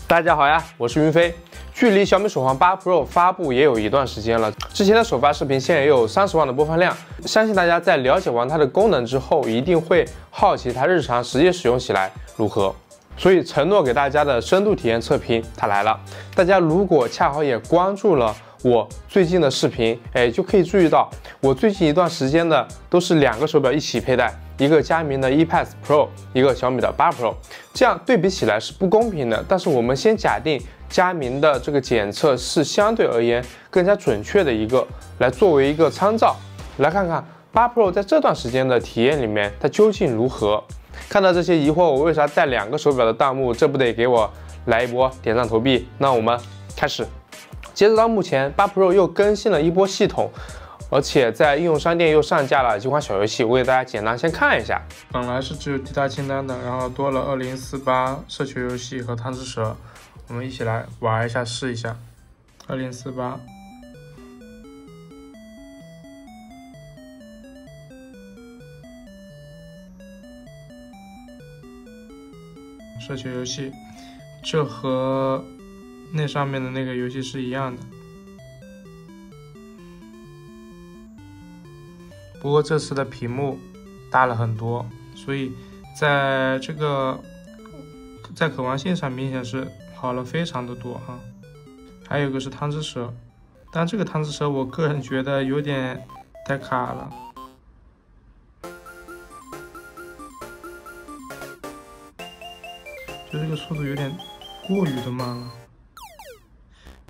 大家好呀，我是云飞。距离小米手环8 Pro 发布也有一段时间了，之前的首发视频现在也有30万的播放量。相信大家在了解完它的功能之后，一定会好奇它日常实际使用起来如何。所以承诺给大家的深度体验测评它来了。大家如果恰好也关注了我最近的视频，就可以注意到我最近一段时间的都是2个手表一起佩戴，一个佳明的 ePass Pro， 一个小米的8 Pro， 这样对比起来是不公平的。但是我们先假定佳明的这个检测是相对而言更加准确的一个，来作为一个参照，来看看8 Pro 在这段时间的体验里面它究竟如何。看到这些疑惑，我为啥带2个手表的弹幕，这不得给我来一波点赞投币？那我们开始。截止到目前，8 Pro 又更新了一波系统，而且在应用商店又上架了几款小游戏，我给大家简单先看一下。本来是只有滴答清单的，然后多了2048社区游戏和贪吃蛇，我们一起来玩一下试一下。2048。社区游戏，这和那上面的那个游戏是一样的，不过这次的屏幕大了很多，所以在可玩性上明显是好了非常的多哈。还有一个是贪吃蛇，但这个贪吃蛇我个人觉得有点太卡了。就这个速度有点过于的慢了，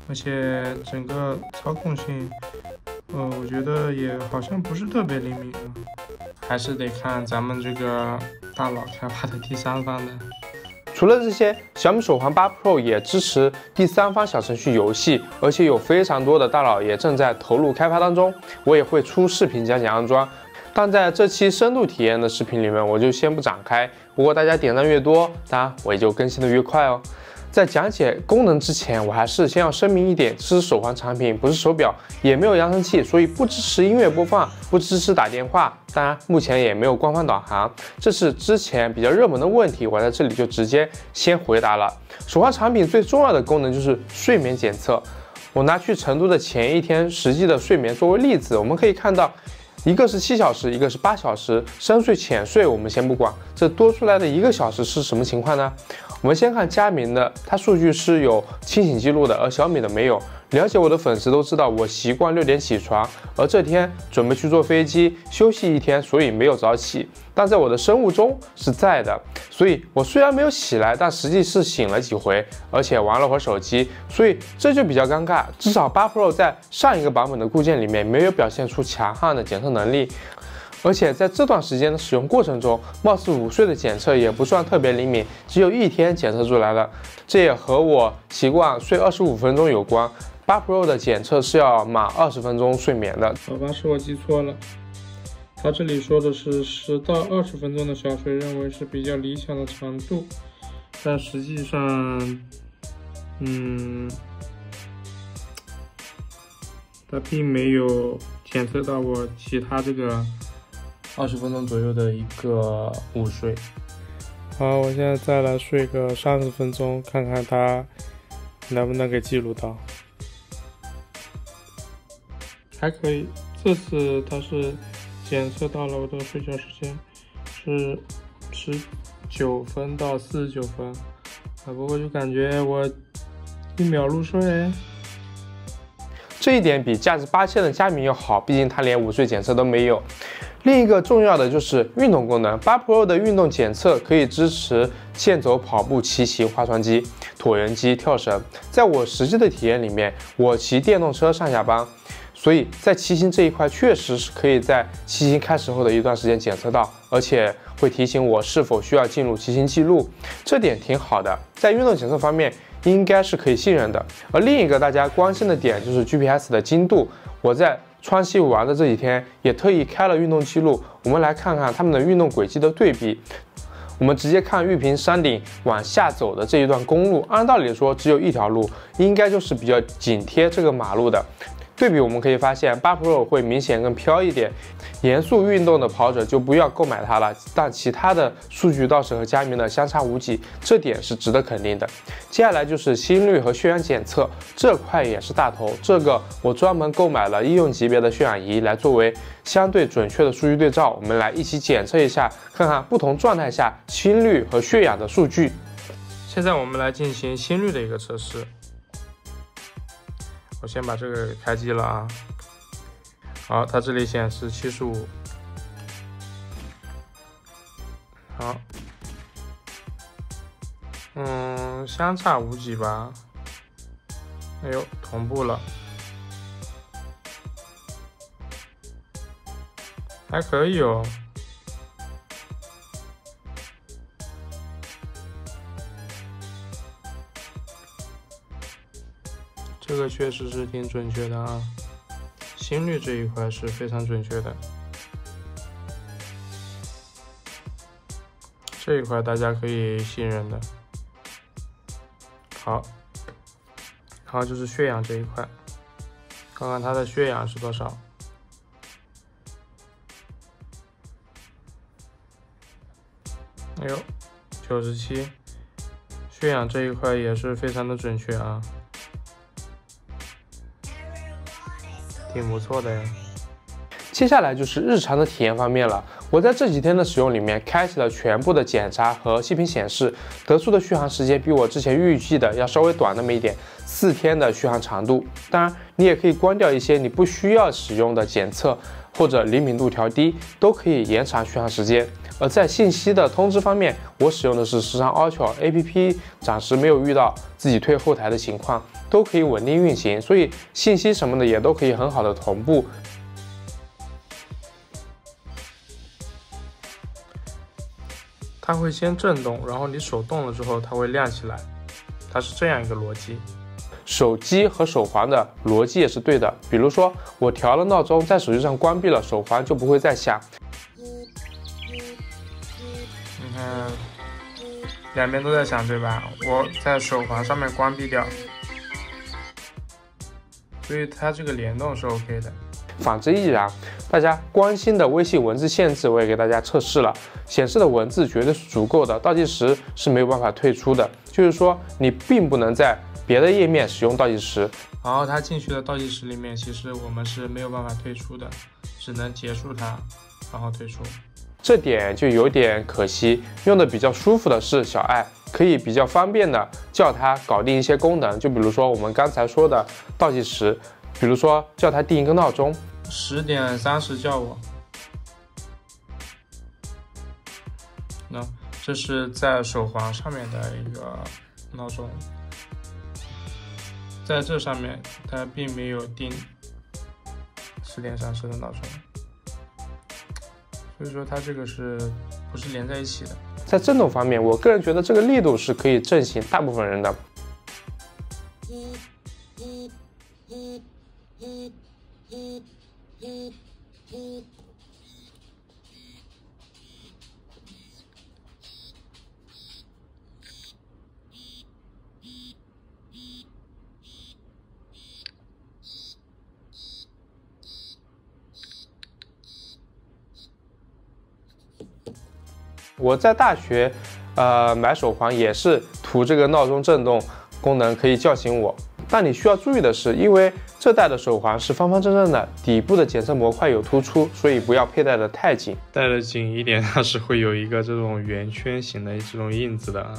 而且整个操控性，我觉得也好像不是特别灵敏啊，还是得看咱们这个大佬开发的第三方的。除了这些，小米手环8 Pro 也支持第三方小程序游戏，而且有非常多的大佬也正在投入开发当中。我也会出视频讲解安装。但在这期深度体验的视频里面，我就先不展开。不过大家点赞越多，当然我也就更新的越快哦。在讲解功能之前，我还是先要声明一点，这是手环产品，不是手表，也没有扬声器，所以不支持音乐播放，不支持打电话。当然，目前也没有官方导航，这是之前比较热门的问题，我在这里就直接先回答了。手环产品最重要的功能就是睡眠检测。我拿去成都的前一天实际的睡眠作为例子，我们可以看到。一个是7小时，一个是8小时，深睡浅睡我们先不管，这多出来的1个小时是什么情况呢？我们先看佳明的，它数据是有清醒记录的，而小米的没有。了解我的粉丝都知道，我习惯6点起床，而这天准备去坐飞机休息一天，所以没有早起。但在我的生物钟是在的，所以我虽然没有起来，但实际是醒了几回，而且玩了会儿手机，所以这就比较尴尬。至少8 Pro 在上一个版本的固件里面没有表现出强悍的检测能力。而且在这段时间的使用过程中，貌似午睡的检测也不算特别灵敏，只有1天检测出来了。这也和我习惯睡25分钟有关。8 Pro 的检测是要满20分钟睡眠的。好吧，是我记错了。他这里说的是10到20分钟的小睡，认为是比较理想的长度，但实际上，它并没有检测到我其他这个20分钟左右的一个午睡。好，我现在再来睡个30分钟，看看它能不能给记录到。还可以，这次它是检测到了我的睡觉时间是19分到49分，不过就感觉我1秒入睡。这一点比价值8000的佳明要好，毕竟它连午睡检测都没有。另一个重要的就是运动功能，8 Pro 的运动检测可以支持健走、跑步、骑行、划船机、椭圆机、跳绳。在我实际的体验里面，我骑电动车上下班，所以在骑行这一块确实是可以在骑行开始后的一段时间检测到，而且会提醒我是否需要进入骑行记录，这点挺好的。在运动检测方面，应该是可以信任的。而另一个大家关心的点就是 GPS 的精度，我在川西玩的这几天也特意开了运动记录，我们来看看他们的运动轨迹的对比。我们直接看玉屏山顶往下走的这一段公路，按道理说只有一条路，应该就是比较紧贴这个马路的。对比我们可以发现8 Pro 会明显更飘一点，严肃运动的跑者就不要购买它了，但其他的数据倒是和佳明的相差无几，这点是值得肯定的。接下来就是心率和血氧检测，这块也是大头，这个我专门购买了医用级别的血氧仪来作为相对准确的数据对照，我们来一起检测一下，看看不同状态下心率和血氧的数据。现在我们来进行心率的一个测试。我先把这个给开机了啊。好，它这里显示75。好，相差无几吧。哎呦，同步了，还可以哦。这个确实是挺准确的啊，心率这一块是非常准确的，这一块大家可以信任的。好，然后就是血氧这一块，看看它的血氧是多少。哎呦，97，血氧这一块也是非常的准确啊。挺不错的呀。接下来就是日常的体验方面了。我在这几天的使用里面，开启了全部的检查和细屏显示，得出的续航时间比我之前预计的要稍微短那么一点，4天的续航长度。当然，你也可以关掉一些你不需要使用的检测，或者灵敏度调低，都可以延长续航时间。而在信息的通知方面，我使用的是时尚 Ultra APP， 暂时没有遇到自己退后台的情况，都可以稳定运行，所以信息什么的也都可以很好的同步。它会先震动，然后你手动了之后，它会亮起来，它是这样一个逻辑。手机和手环的逻辑也是对的，比如说我调了闹钟，在手机上关闭了，手环就不会再响。你看，两边都在响，对吧？我在手环上面关闭掉，所以它这个联动是 OK 的。反之亦然。大家关心的微信文字限制，我也给大家测试了，显示的文字绝对是足够的，倒计时是没有办法退出的，就是说你并不能在别的页面使用倒计时。然后它进去的倒计时里面，其实我们是没有办法退出的，只能结束它，然后退出。这点就有点可惜。用的比较舒服的是小爱，可以比较方便的叫它搞定一些功能，就比如说我们刚才说的倒计时，比如说叫它定一个闹钟，10点30叫我。那这是在手环上面的一个闹钟，在这上面它并没有定10点30的闹钟，所以说它这个是不是连在一起的？在震动方面，我个人觉得这个力度是可以震醒大部分人的。我在大学，买手环也是图这个闹钟震动功能可以叫醒我。但你需要注意的是，因为这代的手环是方方正正的，底部的检测模块有突出，所以不要佩戴的太紧。戴的紧一点，它是会有一个这种圆圈形的这种印子的啊，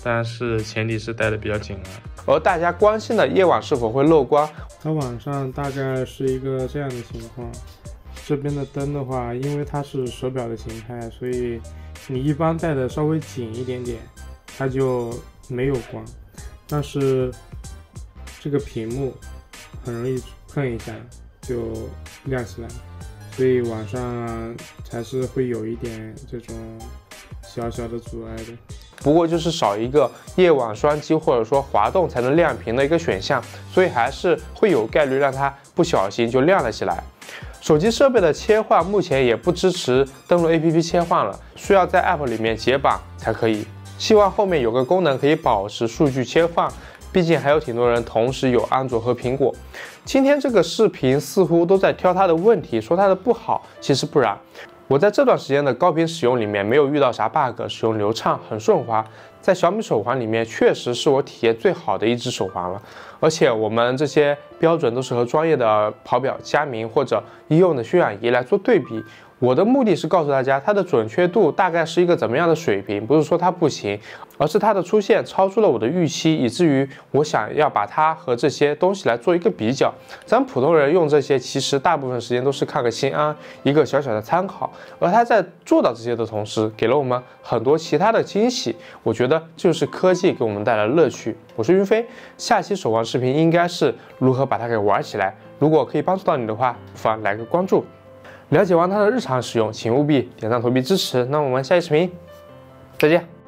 但是前提是戴的比较紧啊。而大家关心的夜晚是否会漏光，它晚上大概是一个这样的情况。这边的灯的话，因为它是手表的形态，所以你一般戴的稍微紧一点点，它就没有光。但是这个屏幕很容易碰一下就亮起来，所以晚上还是会有一点这种小小的阻碍的。不过就是少一个夜晚双击或者说滑动才能亮屏的一个选项，所以还是会有概率让它不小心就亮了起来。手机设备的切换目前也不支持登录 APP 切换了，需要在 App 里面解绑才可以。希望后面有个功能可以保持数据切换，毕竟还有挺多人同时有安卓和苹果。今天这个视频似乎都在挑它的问题，说它的不好，其实不然。我在这段时间的高频使用里面没有遇到啥 bug， 使用流畅，很顺滑。在小米手环里面，确实是我体验最好的一只手环了。而且我们这些标准都是和专业的跑表、佳明或者医用的血氧仪来做对比。我的目的是告诉大家它的准确度大概是一个怎么样的水平，不是说它不行，而是它的出现超出了我的预期，以至于我想要把它和这些东西来做一个比较。咱普通人用这些，其实大部分时间都是看个心安，一个小小的参考。而它在做到这些的同时，给了我们很多其他的惊喜。我觉得这就是科技给我们带来的乐趣。我是云飞，下期手环视频应该是如何把它给玩起来。如果可以帮助到你的话，不妨来个关注。了解完它的日常使用，请务必点赞投币支持。那我们下期视频再见。